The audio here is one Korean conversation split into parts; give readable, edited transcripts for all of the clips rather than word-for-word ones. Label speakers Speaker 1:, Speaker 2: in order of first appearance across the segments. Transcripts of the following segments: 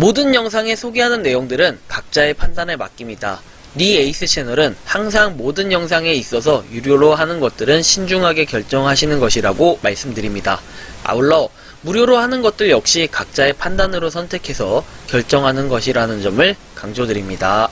Speaker 1: 모든 영상에 소개하는 내용들은 각자의 판단에 맡깁니다. 니 에이스 채널은 항상 모든 영상에 있어서 유료로 하는 것들은 신중하게 결정하시는 것이라고 말씀드립니다. 아울러 무료로 하는 것들 역시 각자의 판단으로 선택해서 결정하는 것이라는 점을 강조드립니다.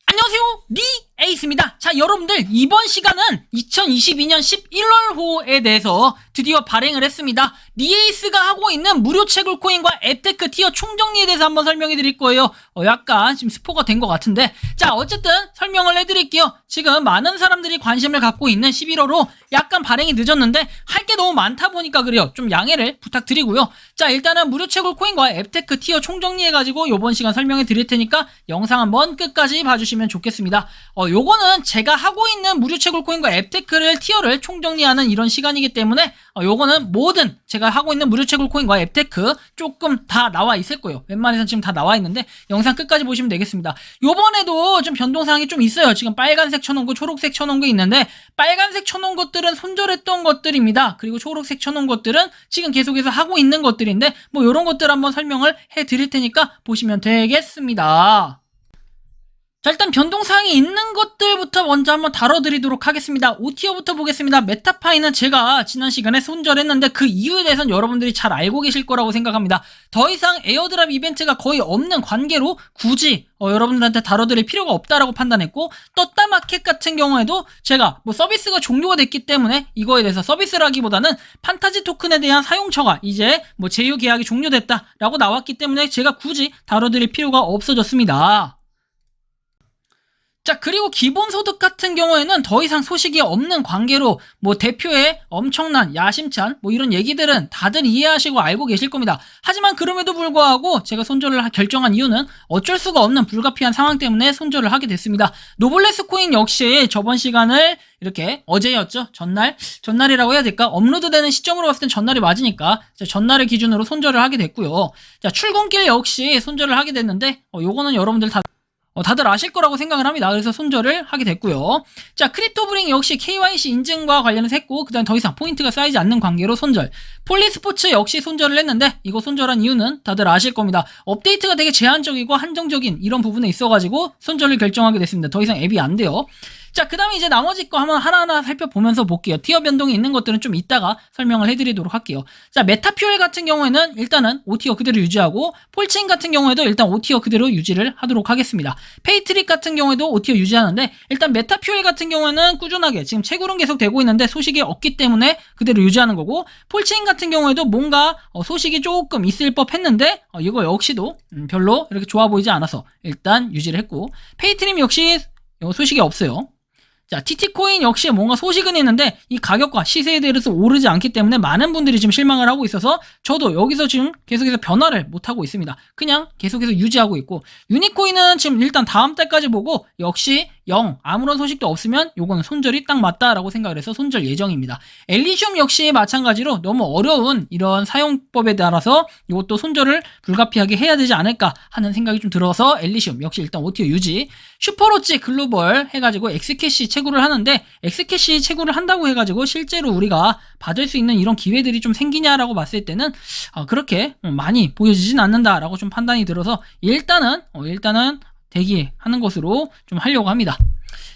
Speaker 2: 안녕하세요, 니 에이스입니다. 자, 여러분들 이번 시간은 2022년 11월호에 대해서 드디어 발행을 했습니다. 니 에이스가 하고 있는 무료 채굴 코인과 앱테크 티어 총정리에 대해서 한번 설명해 드릴 거예요. 약간 지금 스포가 된 것 같은데, 자, 어쨌든 설명을 해드릴게요. 지금 많은 사람들이 관심을 갖고 있는 11월호 약간 발행이 늦었는데 할 게 너무 많다 보니까 그래요. 좀 양해를 부탁드리고요. 자, 일단은 무료 채굴 코인과 앱테크 티어 총정리해가지고 이번 시간 설명해 드릴 테니까 영상 한번 끝까지 봐주시면 좋겠습니다. 요거는 제가 하고 있는 무료 채굴 코인과 앱테크를 티어를 총정리하는 이런 시간이기 때문에 요거는 모든 제가 하고 있는 무료 채굴 코인과 앱테크 조금 다 나와 있을 거예요. 웬만해서 지금 다 나와 있는데 영상 끝까지 보시면 되겠습니다. 요번에도 좀 변동사항이 좀 있어요. 지금 빨간색 쳐놓은 거, 초록색 쳐놓은 거 있는데, 빨간색 쳐놓은 것들은 손절했던 것들입니다. 그리고 초록색 쳐놓은 것들은 지금 계속해서 하고 있는 것들인데, 뭐 요런 것들 한번 설명을 해 드릴 테니까 보시면 되겠습니다. 자, 일단 변동사항이 있는 것들부터 먼저 한번 다뤄드리도록 하겠습니다. OTO부터 보겠습니다. 메타파이는 제가 지난 시간에 손절했는데 그 이유에 대해서는 여러분들이 잘 알고 계실 거라고 생각합니다. 더 이상 에어드랍 이벤트가 거의 없는 관계로 굳이 여러분들한테 다뤄드릴 필요가 없다라고 판단했고, 떴다 마켓 같은 경우에도 제가 뭐 서비스가 종료가 됐기 때문에 이거에 대해서 서비스라기보다는 판타지 토큰에 대한 사용처가 이제 뭐 제휴 계약이 종료됐다라고 나왔기 때문에 제가 굳이 다뤄드릴 필요가 없어졌습니다. 자, 그리고 기본소득 같은 경우에는 더 이상 소식이 없는 관계로 뭐 대표의 엄청난 야심찬 뭐 이런 얘기들은 다들 이해하시고 알고 계실 겁니다. 하지만 그럼에도 불구하고 제가 손절을 결정한 이유는 어쩔 수가 없는 불가피한 상황 때문에 손절을 하게 됐습니다. 노블레스 코인 역시 저번 시간을 이렇게 어제였죠? 전날이라고 해야 될까? 업로드되는 시점으로 봤을 땐 전날이 맞으니까 전날을 기준으로 손절을 하게 됐고요. 자, 출근길 역시 손절을 하게 됐는데 요거는 여러분들 다들 아실 거라고 생각을 합니다. 그래서 손절을 하게 됐고요. 자, 크립토브링 역시 KYC 인증과 관련해서 했고, 그 다음 더 이상 포인트가 쌓이지 않는 관계로 손절. 폴리스포츠 역시 손절을 했는데 이거 손절한 이유는 다들 아실 겁니다. 업데이트가 되게 제한적이고 한정적인 이런 부분에 있어가지고 손절을 결정하게 됐습니다. 더 이상 앱이 안 돼요. 자, 그 다음에 이제 나머지 거 한번 하나하나 살펴보면서 볼게요. 티어 변동이 있는 것들은 좀 이따가 설명을 해드리도록 할게요. 자, 메타퓨엘 같은 경우에는 일단은 5티어 그대로 유지하고, 폴체인 같은 경우에도 일단 5티어 그대로 유지를 하도록 하겠습니다. 페이트릭 같은 경우에도 5티어 유지하는데, 일단 메타퓨엘 같은 경우에는 꾸준하게 지금 채굴은 계속 되고 있는데 소식이 없기 때문에 그대로 유지하는 거고, 폴체인 같은 경우에도 뭔가 소식이 조금 있을 법 했는데 이거 역시도 별로 이렇게 좋아 보이지 않아서 일단 유지를 했고, 페이트림 역시 소식이 없어요. 자, TT코인 역시 뭔가 소식은 있는데 이 가격과 시세에 대해서 오르지 않기 때문에 많은 분들이 지금 실망을 하고 있어서 저도 여기서 지금 계속해서 변화를 못하고 있습니다. 그냥 계속해서 유지하고 있고, 유니코인은 지금 일단 다음 달까지 보고 역시 아무런 소식도 없으면 요거는 손절이 딱 맞다라고 생각을 해서 손절 예정입니다. 엘리슘 역시 마찬가지로 너무 어려운 이런 사용법에 따라서 이것도 손절을 불가피하게 해야 되지 않을까 하는 생각이 좀 들어서 엘리슘 역시 일단 5티어 유지. 슈퍼로치 글로벌 해가지고 엑스캐시 채굴을 하는데, 엑스캐시 채굴을 한다고 해가지고 실제로 우리가 받을 수 있는 이런 기회들이 좀 생기냐라고 봤을 때는 그렇게 많이 보여지진 않는다라고 좀 판단이 들어서 일단은 대기하는 것으로 좀 하려고 합니다.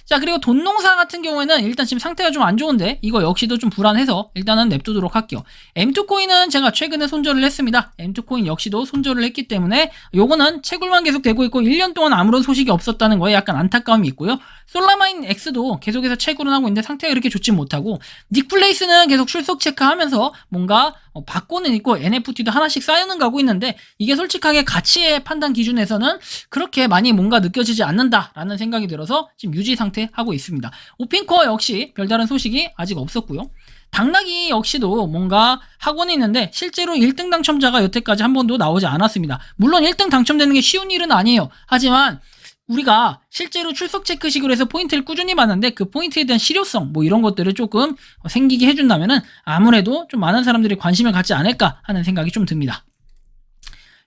Speaker 2: 자, 그리고 돈농사 같은 경우에는 일단 지금 상태가 좀 안 좋은데 이거 역시도 좀 불안해서 일단은 냅두도록 할게요. M2코인은 제가 최근에 손절을 했습니다. M2코인 역시도 손절을 했기 때문에 요거는 채굴만 계속 되고 있고 1년 동안 아무런 소식이 없었다는 거에 약간 안타까움이 있고요. 솔라마인 X도 계속해서 채굴은 하고 있는데 상태가 그렇게 좋지 못하고, 닉플레이스는 계속 출석 체크하면서 뭔가 받고는 있고 NFT도 하나씩 쌓여는 가고 있는데 이게 솔직하게 가치의 판단 기준에서는 그렇게 많이 뭔가 느껴지지 않는다라는 생각이 들어서 지금 유지 상태 하고 있습니다. 오핀코어 역시 별다른 소식이 아직 없었고요. 당나귀 역시도 뭔가 하고는 있는데 실제로 1등 당첨자가 여태까지 한 번도 나오지 않았습니다. 물론 1등 당첨되는 게 쉬운 일은 아니에요. 하지만 우리가 실제로 출석 체크식으로 해서 포인트를 꾸준히 받는데 그 포인트에 대한 실효성 뭐 이런 것들을 조금 생기게 해준다면은 아무래도 좀 많은 사람들이 관심을 갖지 않을까 하는 생각이 좀 듭니다.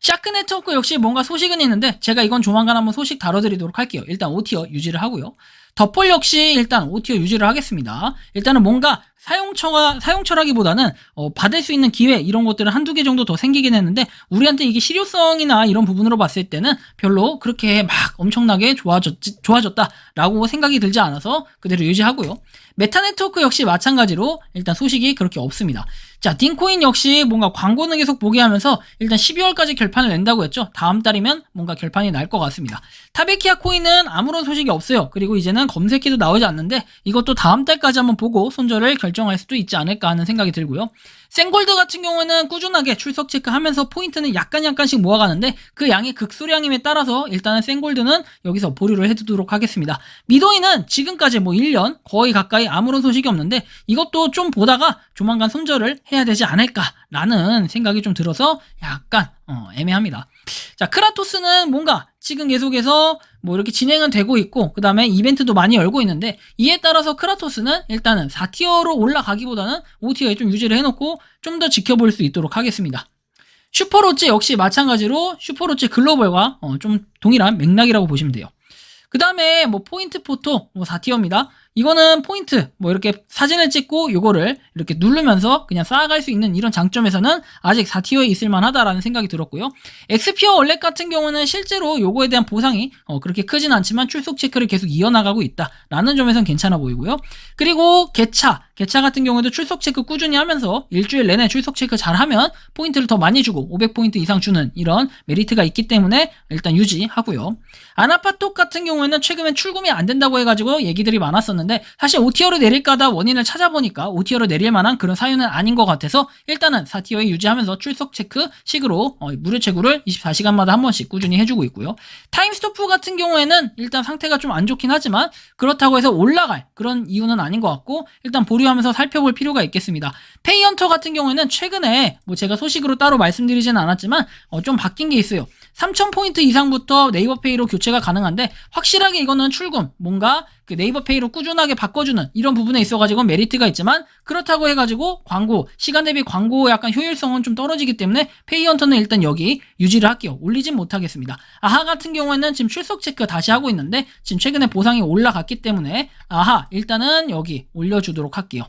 Speaker 2: 샤크 네트워크 역시 뭔가 소식은 있는데 제가 이건 조만간 한번 소식 다뤄드리도록 할게요. 일단 5티어 유지를 하고요. 더폴 역시 일단 5티어 유지를 하겠습니다. 일단은 뭔가 사용처라기보다는 받을 수 있는 기회 이런 것들은 한두 개 정도 더 생기긴 했는데 우리한테 이게 실효성이나 이런 부분으로 봤을 때는 별로 그렇게 막 엄청나게 좋아졌다라고 생각이 들지 않아서 그대로 유지하고요. 메타 네트워크 역시 마찬가지로 일단 소식이 그렇게 없습니다. 자, 딘코인 역시 뭔가 광고는 계속 보게 하면서 일단 12월까지 결판을 낸다고 했죠. 다음 달이면 뭔가 결판이 날 것 같습니다. 타베키아 코인은 아무런 소식이 없어요. 그리고 이제는 검색해도 나오지 않는데 이것도 다음 달까지 한번 보고 손절을 결정할 수도 있지 않을까 하는 생각이 들고요. 생골드 같은 경우에는 꾸준하게 출석 체크하면서 포인트는 약간씩 모아가는데 그 양의 극소량임에 따라서 일단은 생골드는 여기서 보류를 해두도록 하겠습니다. 미도이는 지금까지 뭐 1년 거의 가까이 아무런 소식이 없는데 이것도 좀 보다가 조만간 손절을 해야 되지 않을까라는 생각이 좀 들어서 약간 애매합니다. 자, 크라토스는 뭔가 지금 계속해서 뭐 이렇게 진행은 되고 있고 그 다음에 이벤트도 많이 열고 있는데 이에 따라서 크라토스는 일단은 4티어로 올라가기보다는 5티어에 좀 유지를 해놓고 좀 더 지켜볼 수 있도록 하겠습니다. 슈퍼로치 역시 마찬가지로 슈퍼로치 글로벌과 좀 동일한 맥락이라고 보시면 돼요. 그 다음에 뭐 포인트 포토 4티어입니다. 이거는 포인트 뭐 이렇게 사진을 찍고 요거를 이렇게 누르면서 그냥 쌓아갈 수 있는 이런 장점에서는 아직 4티어에 있을만 하다라는 생각이 들었고요. 엑스피어 월렛 같은 경우는 실제로 요거에 대한 보상이 그렇게 크진 않지만 출석 체크를 계속 이어나가고 있다라는 점에선 괜찮아 보이고요. 그리고 개차 같은 경우도 출석 체크 꾸준히 하면서 일주일 내내 출석 체크 잘하면 포인트를 더 많이 주고 500포인트 이상 주는 이런 메리트가 있기 때문에 일단 유지하고요. 아나파톡 같은 경우에는 최근에 출금이 안 된다고 해가지고 얘기들이 많았었는데 사실 5티어로 내릴까다 원인을 찾아보니까 5티어로 내릴 만한 그런 사유는 아닌 것 같아서 일단은 4티어에 유지하면서 출석 체크 식으로 무료 채굴을 24시간마다 한 번씩 꾸준히 해주고 있고요. 타임스토프 같은 경우에는 일단 상태가 좀 안 좋긴 하지만 그렇다고 해서 올라갈 그런 이유는 아닌 것 같고 일단 보류하면서 살펴볼 필요가 있겠습니다. 페이헌터 같은 경우에는 최근에 뭐 제가 소식으로 따로 말씀드리지는 않았지만 좀 바뀐 게 있어요. 3000포인트 이상부터 네이버페이로 교체가 가능한데 확실하게 이거는 출금 뭔가 그 네이버페이로 꾸준하게 바꿔주는 이런 부분에 있어가지고 메리트가 있지만 그렇다고 해가지고 광고 시간 대비 광고 약간 효율성은 좀 떨어지기 때문에 페이헌터는 일단 여기 유지를 할게요. 올리진 못하겠습니다. 아하 같은 경우에는 지금 출석 체크 다시 하고 있는데 지금 최근에 보상이 올라갔기 때문에 아하 일단은 여기 올려주도록 할게요.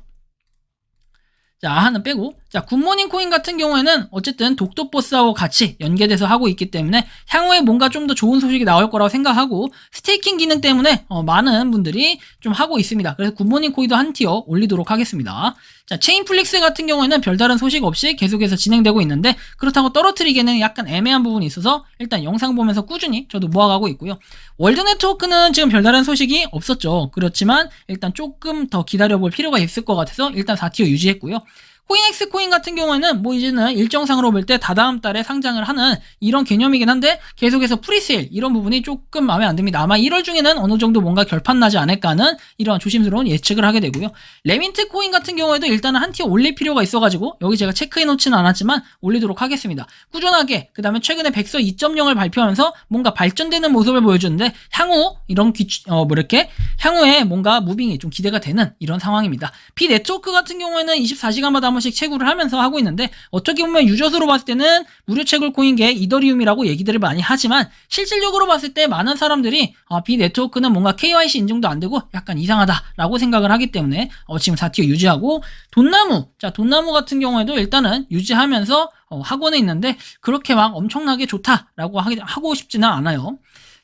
Speaker 2: 자, 아하는 빼고. 자, 굿모닝 코인 같은 경우에는 어쨌든 독도버스하고 같이 연계돼서 하고 있기 때문에 향후에 뭔가 좀 더 좋은 소식이 나올 거라고 생각하고 스테이킹 기능 때문에 많은 분들이 좀 하고 있습니다. 그래서 굿모닝 코인도 한 티어 올리도록 하겠습니다. 자, 체인플릭스 같은 경우에는 별다른 소식 없이 계속해서 진행되고 있는데 그렇다고 떨어뜨리기에는 약간 애매한 부분이 있어서 일단 영상 보면서 꾸준히 저도 모아가고 있고요. 월드 네트워크는 지금 별다른 소식이 없었죠. 그렇지만 일단 조금 더 기다려볼 필요가 있을 것 같아서 일단 4티어 유지했고요. 코인엑스 코인 같은 경우에는 뭐 이제는 일정상으로 볼 때 다다음 달에 상장을 하는 이런 개념이긴 한데 계속해서 프리세일 이런 부분이 조금 마음에 안 듭니다. 아마 1월 중에는 어느 정도 뭔가 결판 나지 않을까 하는 이런 조심스러운 예측을 하게 되고요. 레민트 코인 같은 경우에도 일단은 한 티어 올릴 필요가 있어가지고 여기 제가 체크해 놓지는 않았지만 올리도록 하겠습니다. 꾸준하게 그 다음에 최근에 백서 2.0을 발표하면서 뭔가 발전되는 모습을 보여주는데 향후 이런 향후에 뭔가 무빙이 좀 기대가 되는 이런 상황입니다. 비네트워크 같은 경우에는 24시간마다 한 번씩 채굴을 하면서 하고 있는데 어떻게 보면 유저수로 봤을 때는 무료 채굴 코인계 이더리움이라고 얘기들을 많이 하지만 실질적으로 봤을 때 많은 사람들이 비네트워크는 뭔가 KYC 인증도 안 되고 약간 이상하다라고 생각을 하기 때문에 지금 4티어 유지하고 돈나무 같은 경우에도 일단은 유지하면서 학원에 있는데 그렇게 막 엄청나게 좋다라고 하고 싶지는 않아요.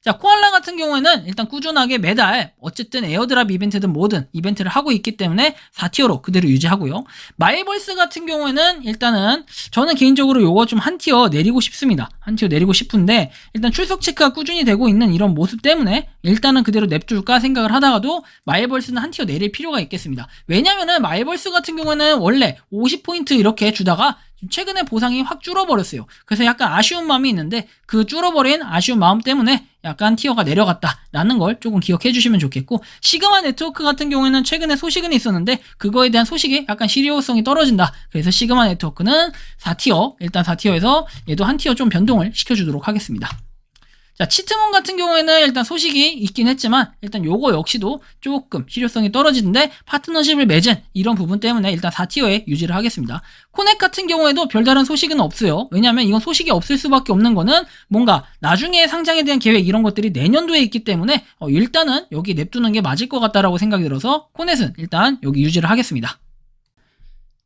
Speaker 2: 자, 코알라 같은 경우에는 일단 꾸준하게 매달 어쨌든 에어드랍 이벤트든 뭐든 이벤트를 하고 있기 때문에 4티어로 그대로 유지하고요. 마이벌스 같은 경우에는 일단은 저는 개인적으로 요거 좀 한 티어 내리고 싶습니다. 한 티어 내리고 싶은데 일단 출석 체크가 꾸준히 되고 있는 이런 모습 때문에 일단은 그대로 냅둘까 생각을 하다가도 마이벌스는 한 티어 내릴 필요가 있겠습니다. 왜냐면은 마이벌스 같은 경우에는 원래 50포인트 이렇게 주다가 최근에 보상이 확 줄어버렸어요. 그래서 약간 아쉬운 마음이 있는데 그 줄어버린 아쉬운 마음 때문에 약간 티어가 내려갔다라는 걸 조금 기억해 주시면 좋겠고 시그마 네트워크 같은 경우에는 최근에 소식은 있었는데 그거에 대한 소식이 약간 실효성이 떨어진다. 그래서 시그마 네트워크는 4티어 일단 4티어에서 얘도 한 티어 좀 변동을 시켜주도록 하겠습니다. 자, 치트몬 같은 경우에는 일단 소식이 있긴 했지만 일단 요거 역시도 조금 실효성이 떨어지는데 파트너십을 맺은 이런 부분 때문에 일단 4티어에 유지를 하겠습니다. 코넥 같은 경우에도 별다른 소식은 없어요. 왜냐하면 이건 소식이 없을 수밖에 없는 거는 뭔가 나중에 상장에 대한 계획 이런 것들이 내년도에 있기 때문에 일단은 여기 냅두는 게 맞을 것 같다라고 생각이 들어서 코넷은 일단 여기 유지를 하겠습니다.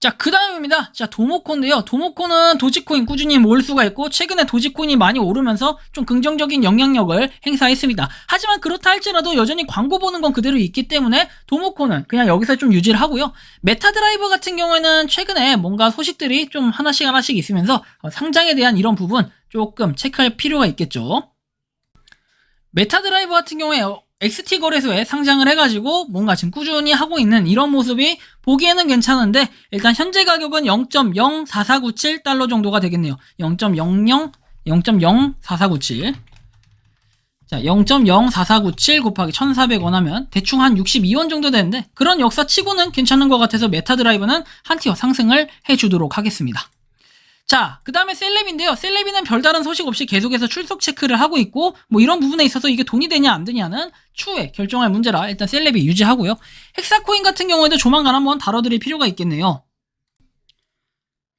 Speaker 2: 자, 그 다음입니다. 자, 도모코인데요. 도모코는 도지코인 꾸준히 모을 수가 있고, 최근에 도지코인이 많이 오르면서 좀 긍정적인 영향력을 행사했습니다. 하지만 그렇다 할지라도 여전히 광고 보는 건 그대로 있기 때문에 도모코는 그냥 여기서 좀 유지를 하고요. 메타드라이버 같은 경우에는 최근에 뭔가 소식들이 좀 하나씩 있으면서 상장에 대한 이런 부분 조금 체크할 필요가 있겠죠. 메타드라이버 같은 경우에 XT 거래소에 상장을 해가지고 뭔가 지금 꾸준히 하고 있는 이런 모습이 보기에는 괜찮은데 일단 현재 가격은 0.04497달러 정도가 되겠네요. 0.4497 자, 0.04497 곱하기 1400원 하면 대충 한 62원 정도 되는데 그런 역사 치고는 괜찮은 것 같아서 메타드라이버는 한 티어 상승을 해주도록 하겠습니다. 자, 그 다음에 셀레비인데요. 셀레비는 별다른 소식 없이 계속해서 출석 체크를 하고 있고 뭐 이런 부분에 있어서 이게 돈이 되냐 안 되냐는 추후에 결정할 문제라 일단 셀레비 유지하고요. 헥사코인 같은 경우에도 조만간 한번 다뤄드릴 필요가 있겠네요.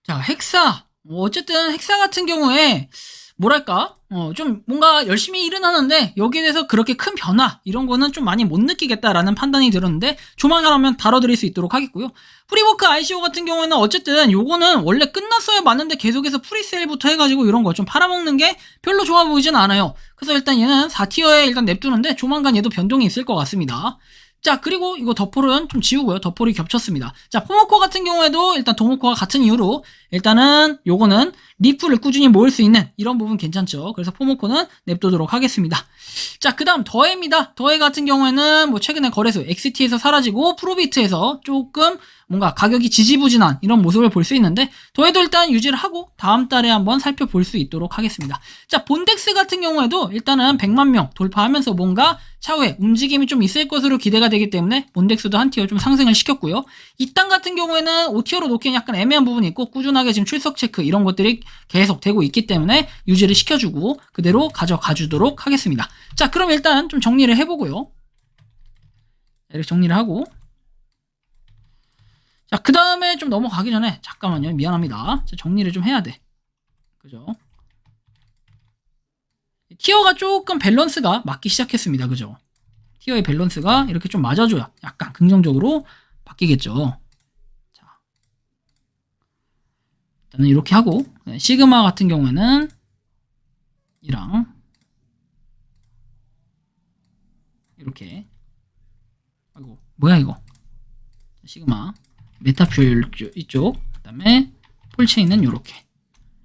Speaker 2: 자, 헥사 어쨌든 헥사 같은 경우에 뭐랄까 좀 뭔가 열심히 일은 하는데 여기에 대해서 그렇게 큰 변화 이런 거는 좀 많이 못 느끼겠다라는 판단이 들었는데 조만간 하면 다뤄드릴 수 있도록 하겠고요. 프리워크 ICO 같은 경우에는 어쨌든 요거는 원래 끝났어야 맞는데 계속해서 프리세일부터 해가지고 이런 거 좀 팔아먹는 게 별로 좋아 보이진 않아요. 그래서 일단 얘는 4티어에 일단 냅두는데 조만간 얘도 변동이 있을 것 같습니다. 자, 그리고 이거 덧폴은 좀 지우고요. 덧폴이 겹쳤습니다. 자, 포모코 같은 경우에도 일단 도모코와 같은 이유로 일단은 요거는 리플을 꾸준히 모을 수 있는 이런 부분 괜찮죠. 그래서 포모코는 냅두도록 하겠습니다. 자, 그 다음 더해입니다. 더해 같은 경우에는 뭐 최근에 거래소 XT에서 사라지고 프로비트에서 조금 뭔가 가격이 지지부진한 이런 모습을 볼 수 있는데 더해도 일단 유지를 하고 다음 달에 한번 살펴볼 수 있도록 하겠습니다. 자, 본덱스 같은 경우에도 일단은 100만 명 돌파하면서 뭔가 차후에 움직임이 좀 있을 것으로 기대가 되기 때문에 본덱스도 한 티어 좀 상승을 시켰고요. 이 땅 같은 경우에는 5티어로 놓기엔 약간 애매한 부분이 있고 꾸준하게 지금 출석 체크 이런 것들이 계속 되고 있기 때문에 유지를 시켜주고 그대로 가져가 주도록 하겠습니다. 자, 그럼 일단 좀 정리를 해보고요. 이렇게 정리를 하고 자, 그 다음에 좀 넘어가기 전에 잠깐만요. 미안합니다. 정리를 좀 해야 돼. 그죠? 티어가 조금 밸런스가 맞기 시작했습니다. 그죠? 티어의 밸런스가 이렇게 좀 맞아줘야 약간 긍정적으로 바뀌겠죠. 자, 일단은 이렇게 하고 시그마 같은 경우에는 이랑 이렇게 아이고 뭐야 이거 시그마 메타퓨엘 이쪽 그 다음에 폴체인은 이렇게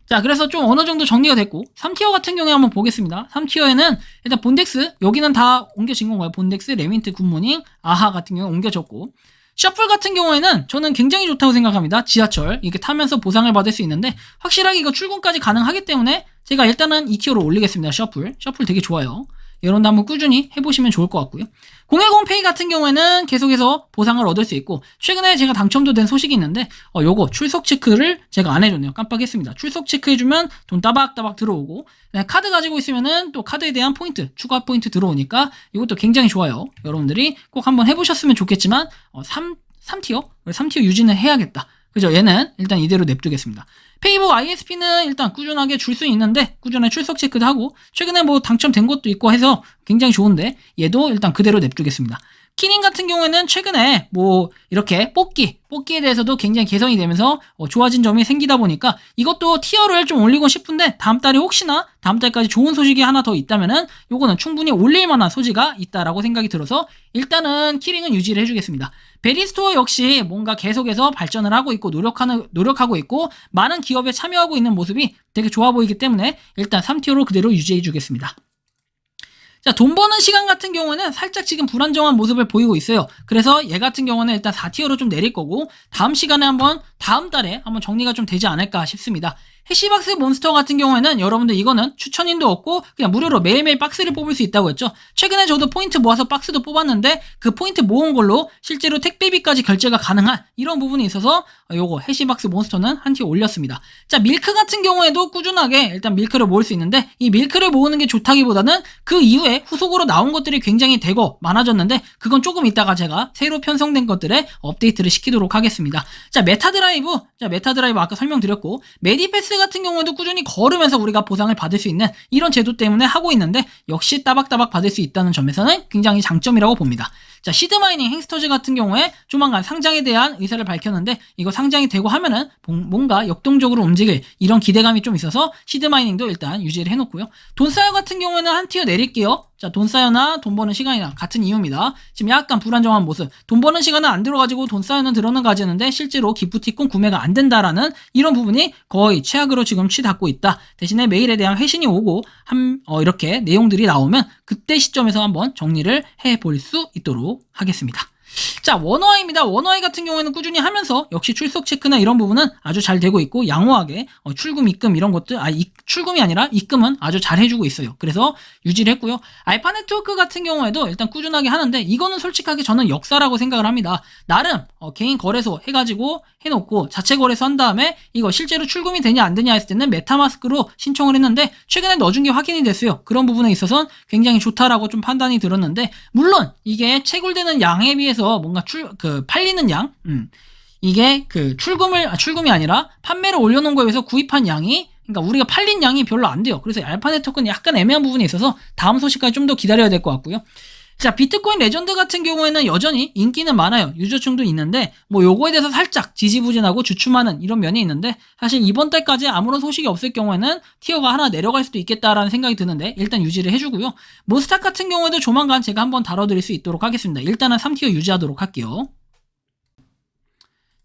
Speaker 2: 자, 그래서 좀 어느 정도 정리가 됐고 3티어 같은 경우에 한번 보겠습니다. 3티어에는 일단 본덱스 여기는 다 옮겨진 건가요? 본덱스, 레민트, 굿모닝, 아하 같은 경우에 옮겨졌고 셔플 같은 경우에는 저는 굉장히 좋다고 생각합니다. 지하철 이렇게 타면서 보상을 받을 수 있는데 확실하게 이거 출근까지 가능하기 때문에 제가 일단은 2티어로 올리겠습니다. 셔플 되게 좋아요. 여러분도 한번 꾸준히 해보시면 좋을 것 같고요. 010페이 같은 경우에는 계속해서 보상을 얻을 수 있고 최근에 제가 당첨도 된 소식이 있는데 요거 출석 체크를 제가 안 해줬네요. 깜빡했습니다. 출석 체크해주면 돈 따박따박 들어오고 카드 가지고 있으면은 또 카드에 대한 포인트 추가 포인트 들어오니까 이것도 굉장히 좋아요. 여러분들이 꼭 한번 해보셨으면 좋겠지만 3티어 유지는 해야겠다. 그죠? 얘는 일단 이대로 냅두겠습니다. 페이북 ISP는 일단 꾸준하게 줄 수 있는데 꾸준히 출석 체크도 하고 최근에 뭐 당첨된 것도 있고 해서 굉장히 좋은데 얘도 일단 그대로 냅두겠습니다. 키닝 같은 경우에는 최근에 뭐 이렇게 뽑기에 대해서도 굉장히 개선이 되면서 좋아진 점이 생기다 보니까 이것도 티어를 좀 올리고 싶은데 다음 달에 혹시나 다음 달까지 좋은 소식이 하나 더 있다면은 요거는 충분히 올릴 만한 소지가 있다라고 생각이 들어서 일단은 키링은 유지를 해주겠습니다. 베리스토어 역시 뭔가 계속해서 발전을 하고 있고 노력하고 있고 많은 기업에 참여하고 있는 모습이 되게 좋아 보이기 때문에 일단 3티어로 그대로 유지해 주겠습니다. 자, 돈 버는 시간 같은 경우는 살짝 지금 불안정한 모습을 보이고 있어요. 그래서 얘 같은 경우는 일단 4티어로 좀 내릴 거고 다음 시간에 다음 달에 한번 정리가 좀 되지 않을까 싶습니다. 해시박스 몬스터 같은 경우에는 여러분들 이거는 추천인도 없고 그냥 무료로 매일매일 박스를 뽑을 수 있다고 했죠. 최근에 저도 포인트 모아서 박스도 뽑았는데 그 포인트 모은 걸로 실제로 택배비까지 결제가 가능한 이런 부분이 있어서 요거 해시박스 몬스터는 한 티어 올렸습니다. 자, 밀크 같은 경우에도 꾸준하게 일단 밀크를 모을 수 있는데 이 밀크를 모으는 게 좋다기보다는 그 이후에 후속으로 나온 것들이 굉장히 되고 많아졌는데 그건 조금 이따가 제가 새로 편성된 것들에 업데이트를 시키도록 하겠습니다. 자, 메타드라이브 아까 설명드렸고 메디패스 같은 경우에도 꾸준히 걸으면서 우리가 보상을 받을 수 있는 이런 제도 때문에 하고 있는데 역시 따박따박 받을 수 있다는 점에서는 굉장히 장점이라고 봅니다. 자, 시드마이닝 행스터즈 같은 경우에 조만간 상장에 대한 의사를 밝혔는데 이거 상장이 되고 하면은 뭔가 역동적으로 움직일 이런 기대감이 좀 있어서 시드마이닝도 일단 유지를 해놓고요. 돈사요 같은 경우에는 한 티어 내릴게요. 자, 돈사요나 돈 버는 시간이나 같은 이유입니다. 지금 약간 불안정한 모습. 돈 버는 시간은 안 들어가지고 돈사요는 들어는 가지는데 실제로 기프티콘 구매가 안 된다라는 이런 부분이 거의 최악으로 지금 치닫고 있다. 대신에 메일에 대한 회신이 오고 이렇게 내용들이 나오면 그때 시점에서 한번 정리를 해볼 수 있도록 하겠습니다. 자, 원어아이입니다. 원어아이 같은 경우에는 꾸준히 하면서 역시 출석 체크나 이런 부분은 아주 잘 되고 있고 양호하게 출금, 입금 이런 것들 출금이 아니라 입금은 아주 잘 해주고 있어요. 그래서 유지를 했고요. 알파 네트워크 같은 경우에도 일단 꾸준하게 하는데 이거는 솔직하게 저는 역사라고 생각을 합니다. 나름 개인 거래소 해가지고 해놓고 자체 거래소 한 다음에 이거 실제로 출금이 되냐 안 되냐 했을 때는 메타마스크로 신청을 했는데 최근에 넣어준 게 확인이 됐어요. 그런 부분에 있어서는 굉장히 좋다라고 좀 판단이 들었는데 물론 이게 채굴되는 양에 비해서 뭔가 팔리는 양 이게 출금이 아니라 판매를 올려놓은 거에 비해서 구입한 양이 그러니까 우리가 팔린 양이 별로 안 돼요. 그래서 알파 네트워크는 약간 애매한 부분이 있어서 다음 소식까지 좀 더 기다려야 될 것 같고요. 자, 비트코인 레전드 같은 경우에는 여전히 인기는 많아요. 유저층도 있는데 뭐 요거에 대해서 살짝 지지부진하고 주춤하는 이런 면이 있는데 사실 이번 달까지 아무런 소식이 없을 경우에는 티어가 하나 내려갈 수도 있겠다라는 생각이 드는데 일단 유지를 해주고요. 몬스탁 같은 경우에도 조만간 제가 한번 다뤄드릴 수 있도록 하겠습니다. 일단은 3티어 유지하도록 할게요.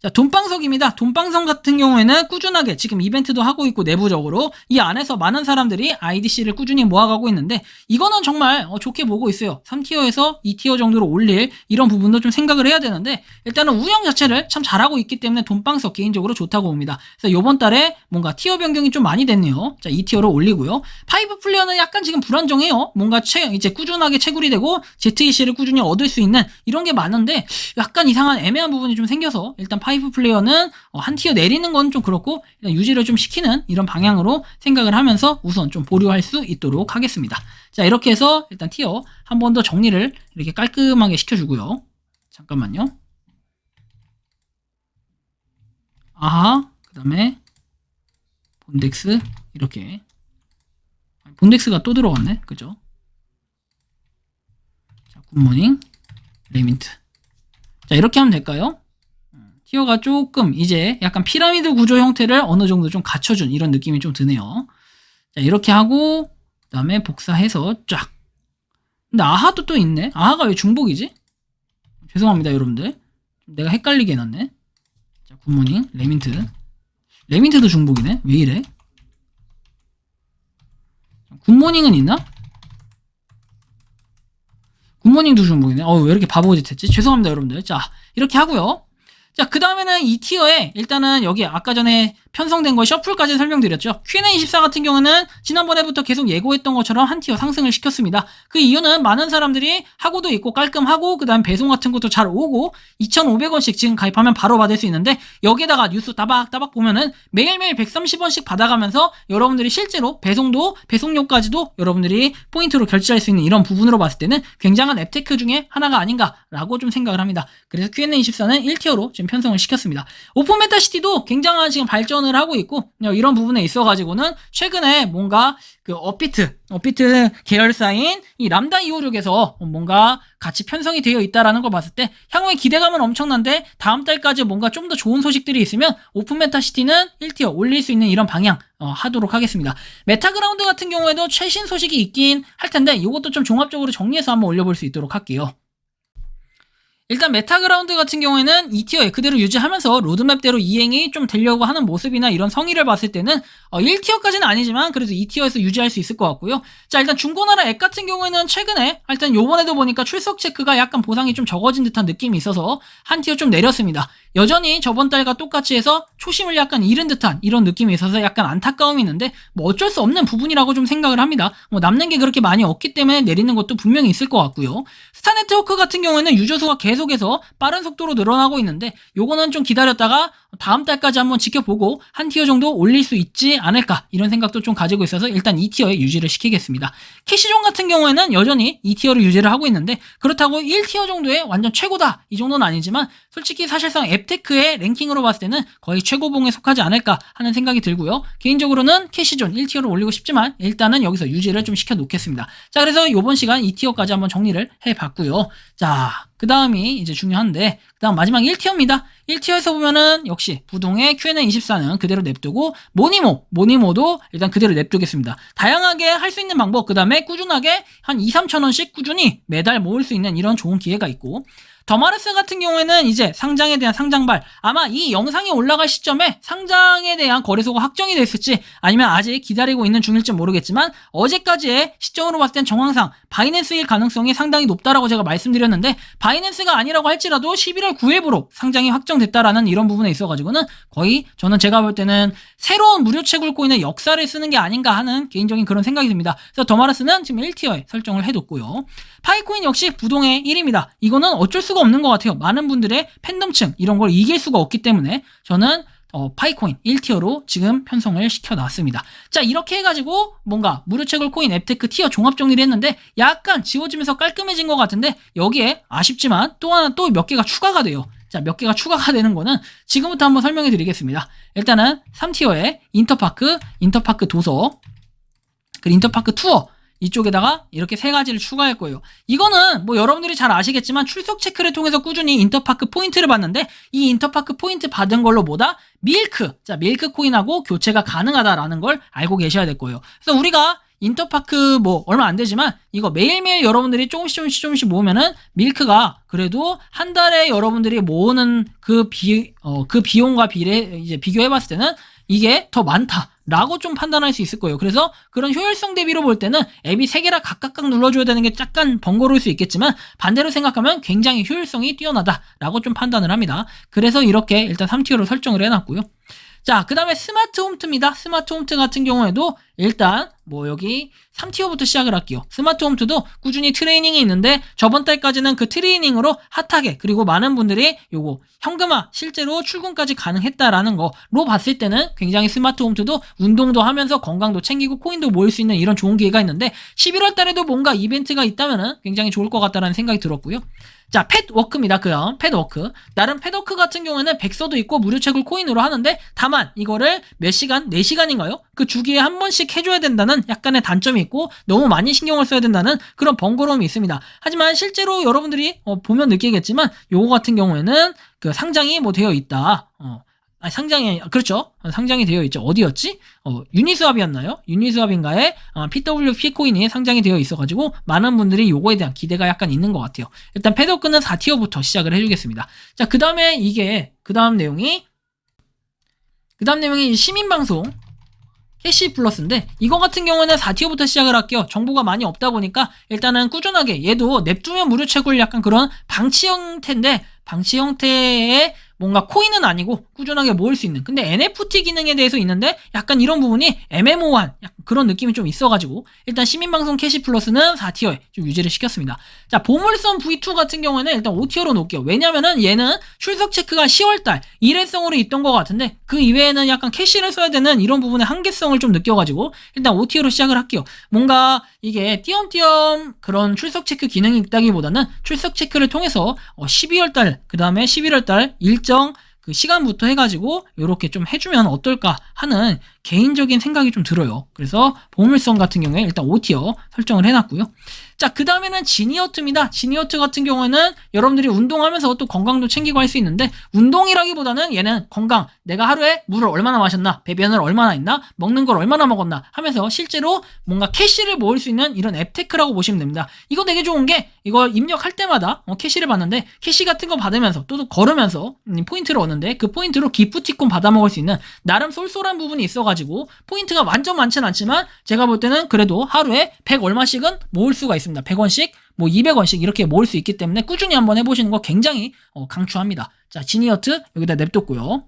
Speaker 2: 자, 돈방석입니다. 돈방석 같은 경우에는 꾸준하게 지금 이벤트도 하고 있고 내부적으로 이 안에서 많은 사람들이 IDC를 꾸준히 모아가고 있는데 이거는 정말 좋게 보고 있어요. 3티어에서 2티어 정도로 올릴 이런 부분도 좀 생각을 해야 되는데 일단은 운영 자체를 참 잘하고 있기 때문에 돈방석 개인적으로 좋다고 봅니다. 그래서 요번 달에 뭔가 티어 변경이 좀 많이 됐네요. 자, 2티어로 올리고요. 파이브 플레이어는 약간 지금 불안정해요. 뭔가 이제 꾸준하게 채굴이 되고 ZEC를 꾸준히 얻을 수 있는 이런 게 많은데 약간 이상한 애매한 부분이 좀 생겨서 일단 파이브 플레이어는 한 티어 내리는 건 좀 그렇고 일단 유지를 좀 시키는 이런 방향으로 생각을 하면서 우선 좀 보류할 수 있도록 하겠습니다. 자, 이렇게 해서 일단 티어 한 번 더 정리를 이렇게 깔끔하게 시켜주고요. 잠깐만요. 아하, 그 다음에 본덱스 이렇게 본덱스가 또 들어갔네. 그죠? 자, 굿모닝 레민트. 자, 이렇게 하면 될까요? 티어가 조금 이제 약간 피라미드 구조 형태를 어느 정도 좀 갖춰준 이런 느낌이 좀 드네요. 자, 이렇게 하고 그 다음에 복사해서 쫙. 근데 아하도 또 있네. 아하가 왜 중복이지? 죄송합니다 여러분들. 내가 헷갈리게 해놨네. 자, 굿모닝 레민트. 레민트도 중복이네. 왜 이래? 굿모닝은 있나? 굿모닝도 중복이네. 왜 이렇게 바보짓 했지? 죄송합니다 여러분들. 자, 이렇게 하고요. 자, 그 다음에는 이 티어에 일단은 여기 아까 전에 편성된 거 셔플까지 설명드렸죠. Q&A24 같은 경우는 지난번에부터 계속 예고했던 것처럼 한 티어 상승을 시켰습니다. 그 이유는 많은 사람들이 하고도 있고 깔끔하고 그 다음 배송 같은 것도 잘 오고 2,500원씩 지금 가입하면 바로 받을 수 있는데 여기에다가 뉴스 따박따박 보면은 매일매일 130원씩 받아가면서 여러분들이 실제로 배송료까지도 여러분들이 포인트로 결제할 수 있는 이런 부분으로 봤을 때는 굉장한 앱테크 중에 하나가 아닌가라고 좀 생각을 합니다. 그래서 Q&A24는 1티어로 지금 편성을 시켰습니다. 오픈메타시티도 굉장한 지금 발전을 하고 있고 이런 부분에 있어가지고는 최근에 뭔가 그 업비트 계열사인 이 람다 256에서 뭔가 같이 편성이 되어 있다라는 걸 봤을 때 향후에 기대감은 엄청난데 다음 달까지 뭔가 좀 더 좋은 소식들이 있으면 오픈메타시티는 1티어 올릴 수 있는 이런 방향 하도록 하겠습니다. 메타그라운드 같은 경우에도 최신 소식이 있긴 할 텐데 이것도 좀 종합적으로 정리해서 한번 올려볼 수 있도록 할게요. 일단 메타그라운드 같은 경우에는 2티어에 그대로 유지하면서 로드맵대로 이행이 좀 되려고 하는 모습이나 이런 성의를 봤을 때는 1티어까지는 아니지만 그래도 2티어에서 유지할 수 있을 것 같고요. 자, 일단 중고나라 앱 같은 경우에는 최근에 일단 요번에도 보니까 출석 체크가 약간 보상이 좀 적어진 듯한 느낌이 있어서 한 티어 좀 내렸습니다. 여전히 저번 달과 똑같이 해서 초심을 약간 잃은 듯한 이런 느낌이 있어서 약간 안타까움이 있는데 뭐 어쩔 수 없는 부분이라고 좀 생각을 합니다. 뭐 남는 게 그렇게 많이 없기 때문에 내리는 것도 분명히 있을 것 같고요. 스타네트워크 같은 경우에는 유저수가 계속해서 빠른 속도로 늘어나고 있는데 요거는 좀 기다렸다가 다음 달까지 한번 지켜보고 한 티어 정도 올릴 수 있지 않을까 이런 생각도 좀 가지고 있어서 일단 2티어에 유지를 시키겠습니다. 캐시존 같은 경우에는 여전히 2티어를 유지를 하고 있는데 그렇다고 1티어 정도의 완전 최고다 이 정도는 아니지만 솔직히 사실상 앱테크의 랭킹으로 봤을 때는 거의 최고봉에 속하지 않을까 하는 생각이 들고요. 개인적으로는 캐시존 1티어를 올리고 싶지만 일단은 여기서 유지를 좀 시켜놓겠습니다. 자, 그래서 이번 시간 2티어까지 한번 정리를 해봤고요. 자, 그 다음이 이제 중요한데 그 다음 마지막 1티어입니다. 1티어에서 보면은 역시 부동의 Q&A24는 그대로 냅두고 모니모도 일단 그대로 냅두겠습니다. 다양하게 할 수 있는 방법, 그 다음에 꾸준하게 한 2-3천원씩 꾸준히 매달 모을 수 있는 이런 좋은 기회가 있고, 더마르스 같은 경우에는 이제 상장에 대한 상장발, 아마 이 영상이 올라갈 시점에 상장에 대한 거래소가 확정이 됐을지 아니면 아직 기다리고 있는 중일지 모르겠지만 어제까지의 시점으로 봤을 땐 정황상 바이낸스일 가능성이 상당히 높다라고 제가 말씀드렸는데 바이낸스가 아니라고 할지라도 11월 9일부로 상장이 확정됐다라는 이런 부분에 있어가지고는 거의 저는 제가 볼 때는 새로운 무료 채굴코인의 역사를 쓰는 게 아닌가 하는 개인적인 그런 생각이 듭니다. 그래서 더마르스는 지금 1티어에 설정을 해뒀고요. 파이코인 역시 부동의 1입니다. 이거는 어쩔 수가 없는 것 같아요. 많은 분들의 팬덤층 이런 걸 이길 수가 없기 때문에 저는 파이코인 1티어로 지금 편성을 시켜놨습니다. 자, 이렇게 해가지고 뭔가 무료채굴 코인 앱테크 티어 종합 정리를 했는데 약간 지워지면서 깔끔해진 것 같은데 여기에 아쉽지만 또 하나 또 몇 개가 추가가 돼요. 자, 몇 개가 추가가 되는 거는 지금부터 한번 설명해 드리겠습니다. 일단은 3티어에 인터파크 도서, 그리고 인터파크 투어 이쪽에다가 이렇게 세 가지를 추가할 거예요. 이거는 뭐 여러분들이 잘 아시겠지만 출석 체크를 통해서 꾸준히 인터파크 포인트를 받는데 이 인터파크 포인트 받은 걸로 뭐다? 밀크 코인하고 교체가 가능하다라는 걸 알고 계셔야 될 거예요. 그래서 우리가 인터파크 뭐 얼마 안 되지만 이거 매일매일 여러분들이 조금씩 모으면은 밀크가 그래도 한 달에 여러분들이 모으는 그 비용과 이제 비교해봤을 때는 이게 더 많다라고 좀 판단할 수 있을 거예요. 그래서 그런 효율성 대비로 볼 때는 앱이 3개라 각각 눌러줘야 되는 게 약간 번거로울 수 있겠지만 반대로 생각하면 굉장히 효율성이 뛰어나다라고 좀 판단을 합니다. 그래서 이렇게 일단 3티어로 설정을 해놨고요. 자, 그 다음에 스마트 홈트입니다. 스마트 홈트 같은 경우에도 일단 뭐 여기 3티어부터 시작을 할게요. 스마트 홈트도 꾸준히 트레이닝이 있는데 저번 달까지는 그 트레이닝으로 핫하게 그리고 많은 분들이 요거 현금화 실제로 출금까지 가능했다라는 거로 봤을 때는 굉장히 스마트 홈트도 운동도 하면서 건강도 챙기고 코인도 모을 수 있는 이런 좋은 기회가 있는데 11월 달에도 뭔가 이벤트가 있다면은 굉장히 좋을 것 같다라는 생각이 들었고요. 자, 펫워크입니다. 그럼 펫워크. 나름 펫워크 같은 경우에는 백서도 있고 무료 채굴 코인으로 하는데 다만 이거를 몇 시간? 4시간인가요? 그 주기에 한 번씩 해줘야 된다는 약간의 단점이 있고 너무 많이 신경을 써야 된다는 그런 번거로움이 있습니다. 하지만 실제로 여러분들이 보면 느끼겠지만 요거 같은 경우에는 그 상장이 뭐 되어 있다. 그렇죠. 상장이 되어 있죠. 어디였지? 유니스왑이었나요? 유니스왑인가에 PWP 코인이 상장이 되어 있어가지고 많은 분들이 요거에 대한 기대가 약간 있는 것 같아요. 일단 패드워크는 4티어부터 시작을 해주겠습니다. 자, 그 다음에 그 다음 내용이 시민방송 캐시 플러스인데 이거 같은 경우는 4티어부터 시작을 할게요. 정보가 많이 없다 보니까 일단은 꾸준하게 얘도 냅두면 무료 채굴 약간 그런 방치 형태의 뭔가 코인은 아니고 꾸준하게 모을 수 있는 근데 NFT 기능에 대해서 있는데 약간 이런 부분이 애매모호한 그런 느낌이 좀 있어가지고 일단 시민방송 캐시 플러스는 4티어에 좀 유지를 시켰습니다. 자, 보물섬 V2 같은 경우에는 일단 5티어로 놓을게요. 왜냐면은 얘는 출석 체크가 10월달 일회성으로 있던 것 같은데 그 이외에는 약간 캐시를 써야 되는 이런 부분의 한계성을 좀 느껴가지고 일단 5티어로 시작을 할게요. 뭔가 이게 띄엄띄엄 그런 출석 체크 기능이 있다기보다는 출석 체크를 통해서 12월달 그 다음에 11월달 일정 그 시간부터 해가지고 이렇게 좀 해주면 어떨까 하는 개인적인 생각이 좀 들어요. 그래서 보물섬 같은 경우에 일단 5티어 설정을 해놨고요. 자, 그 다음에는 지니어트입니다. 지니어트 같은 경우에는 여러분들이 운동하면서 또 건강도 챙기고 할 수 있는데, 운동이라기보다는 얘는 건강, 내가 하루에 물을 얼마나 마셨나, 배변을 얼마나 했나, 먹는 걸 얼마나 먹었나 하면서 실제로 뭔가 캐시를 모을 수 있는 이런 앱테크라고 보시면 됩니다. 이거 되게 좋은 게, 이거 입력할 때마다 캐시를 받는데, 캐시 같은 거 받으면서 또 걸으면서 포인트를 얻는데, 그 포인트로 기프티콘 받아 먹을 수 있는 나름 쏠쏠한 부분이 있어가지고 포인트가 완전 많진 않지만 제가 볼 때는 그래도 하루에 100 얼마씩은 모을 수가 있습니다. 100원씩, 뭐 200원씩 이렇게 모을 수 있기 때문에 꾸준히 한번 해보시는 거 굉장히 강추합니다. 자, 지니어트 여기다 냅뒀고요.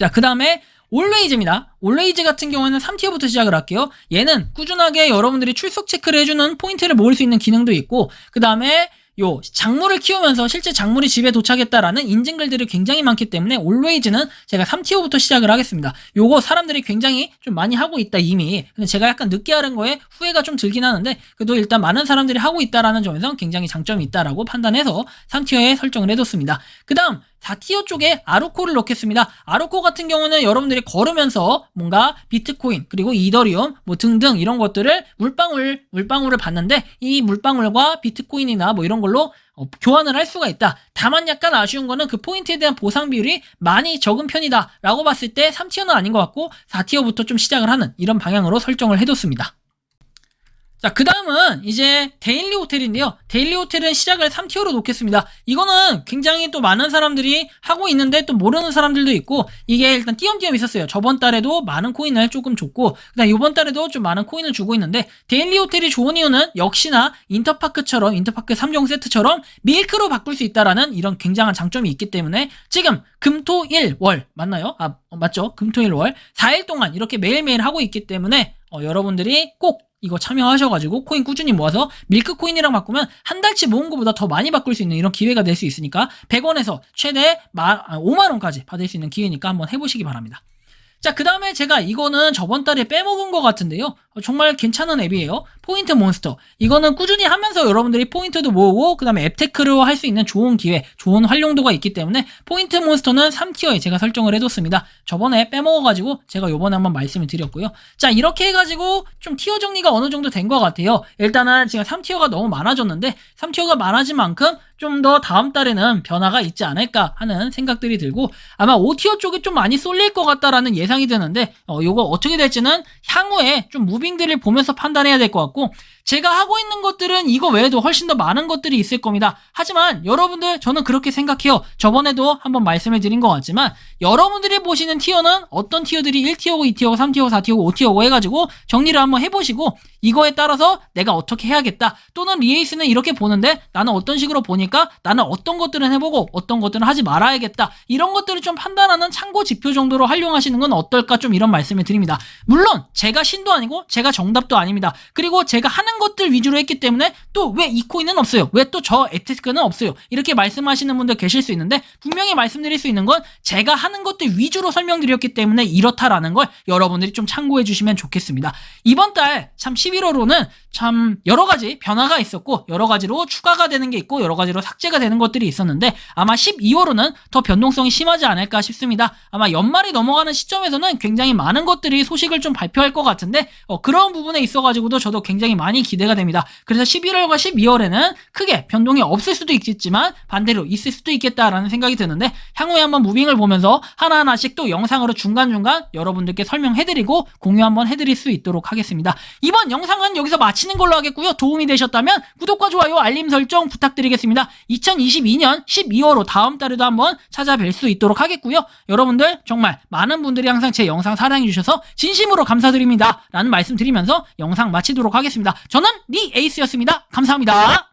Speaker 2: 자, 그 다음에 올웨이즈입니다. 올웨이즈 같은 경우에는 3티어부터 시작을 할게요. 얘는 꾸준하게 여러분들이 출석 체크를 해주는 포인트를 모을 수 있는 기능도 있고, 그 다음에 요 작물을 키우면서 실제 작물이 집에 도착했다라는 인증글들이 굉장히 많기 때문에 올웨이즈는 제가 3티어부터 시작을 하겠습니다. 요거 사람들이 굉장히 좀 많이 하고 있다 이미. 근데 제가 약간 늦게 하는 거에 후회가 좀 들긴 하는데, 그래도 일단 많은 사람들이 하고 있다라는 점에서 굉장히 장점이 있다라고 판단해서 3티어에 설정을 해뒀습니다. 그 다음 4티어 쪽에 아루코를 넣겠습니다. 아루코 같은 경우는 여러분들이 걸으면서 뭔가 비트코인 그리고 이더리움 뭐 등등 이런 것들을 물방울을 받는데, 이 물방울과 비트코인이나 뭐 이런 걸로 교환을 할 수가 있다. 다만 약간 아쉬운 거는 그 포인트에 대한 보상 비율이 많이 적은 편이다 라고 봤을 때 3티어는 아닌 것 같고 4티어부터 좀 시작을 하는 이런 방향으로 설정을 해뒀습니다. 자, 그 다음은 이제 데일리 호텔인데요. 데일리 호텔은 시작을 3티어로 놓겠습니다. 이거는 굉장히 또 많은 사람들이 하고 있는데 또 모르는 사람들도 있고, 이게 일단 띄엄띄엄 있었어요. 저번 달에도 많은 코인을 조금 줬고, 그다음 이번 달에도 좀 많은 코인을 주고 있는데, 데일리 호텔이 좋은 이유는 역시나 인터파크처럼, 인터파크 3종 세트처럼 밀크로 바꿀 수 있다라는 이런 굉장한 장점이 있기 때문에 지금 금토일월 맞나요? 아, 맞죠? 금토일월 4일 동안 이렇게 매일매일 하고 있기 때문에 여러분들이 꼭 이거 참여하셔가지고 코인 꾸준히 모아서 밀크 코인이랑 바꾸면 한 달치 모은 것보다 더 많이 바꿀 수 있는 이런 기회가 될 수 있으니까 100원에서 최대 5만원까지 받을 수 있는 기회니까 한번 해보시기 바랍니다. 자, 그 다음에 제가 이거는 저번 달에 빼먹은 것 같은데요. 정말 괜찮은 앱이에요. 포인트 몬스터. 이거는 꾸준히 하면서 여러분들이 포인트도 모으고 그 다음에 앱테크로 할 수 있는 좋은 기회, 좋은 활용도가 있기 때문에 포인트 몬스터는 3티어에 제가 설정을 해뒀습니다. 저번에 빼먹어가지고 제가 요번에 한번 말씀을 드렸고요. 자, 이렇게 해가지고 좀 티어 정리가 어느 정도 된 것 같아요. 일단은 지금 3티어가 너무 많아졌는데 3티어가 많아진 만큼 좀 더 다음 달에는 변화가 있지 않을까 하는 생각들이 들고, 아마 5티어 쪽이 좀 많이 쏠릴 것 같다라는 예상이 드는데 요거 어떻게 될지는 향후에 좀 무빙들을 보면서 판단해야 될 것 같고, 제가 하고 있는 것들은 이거 외에도 훨씬 더 많은 것들이 있을 겁니다. 하지만 여러분들, 저는 그렇게 생각해요. 저번에도 한번 말씀을 드린 것 같지만 여러분들이 보시는 티어는 어떤 티어들이 1티어고 2티어고 3티어고 4티어고 5티어고 해가지고 정리를 한번 해보시고, 이거에 따라서 내가 어떻게 해야겠다, 또는 리에이스는 이렇게 보는데 나는 어떤 식으로 보니까 나는 어떤 것들은 해보고 어떤 것들은 하지 말아야겠다, 이런 것들을 좀 판단하는 참고 지표 정도로 활용하시는 건 어떨까, 좀 이런 말씀을 드립니다. 물론 제가 신도 아니고 제가 정답도 아닙니다. 그리고 제가 하는 것들 위주로 했기 때문에 또 왜 이 코인은 없어요, 왜 또 저 앱테크는 없어요, 이렇게 말씀하시는 분들 계실 수 있는데, 분명히 말씀드릴 수 있는 건 제가 하는 것들 위주로 설명드렸기 때문에 이렇다라는 걸 여러분들이 좀 참고해 주시면 좋겠습니다. 이번 달 참 11월호는 참 여러 가지 변화가 있었고, 여러 가지로 추가가 되는 게 있고 여러 가지로 삭제가 되는 것들이 있었는데, 아마 12월호는 더 변동성이 심하지 않을까 싶습니다. 아마 연말이 넘어가는 시점에서는 굉장히 많은 것들이 소식을 좀 발표할 것 같은데, 그런 부분에 있어가지고도 저도 굉장히 많이 기대가 됩니다. 그래서 11월과 12월에는 크게 변동이 없을 수도 있겠지만 반대로 있을 수도 있겠다라는 생각이 드는데, 향후에 한번 무빙을 보면서 하나하나씩 또 영상으로 중간중간 여러분들께 설명해드리고 공유 한번 해드릴 수 있도록 하겠습니다. 이번 영상은 여기서 마치는 걸로 하겠고요. 도움이 되셨다면 구독과 좋아요, 알림 설정 부탁드리겠습니다. 2022년 12월호 다음 달에도 한번 찾아뵐 수 있도록 하겠고요. 여러분들 정말 많은 분들이 항상 제 영상 사랑해주셔서 진심으로 감사드립니다 라는 말씀 드리면서 영상 마치도록 하겠습니다. 저는 니 에이스였습니다. 감사합니다.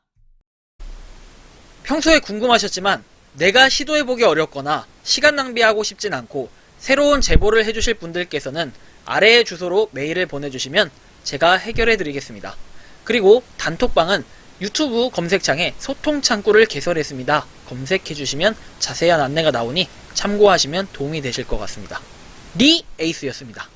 Speaker 1: 평소에 궁금하셨지만 내가 시도해보기 어렵거나 시간 낭비하고 싶진 않고 새로운 제보를 해주실 분들께서는 아래의 주소로 메일을 보내주시면 제가 해결해드리겠습니다. 그리고 단톡방은 유튜브 검색창에 소통 창구를 개설했습니다. 검색해주시면 자세한 안내가 나오니 참고하시면 도움이 되실 것 같습니다. 리 에이스였습니다.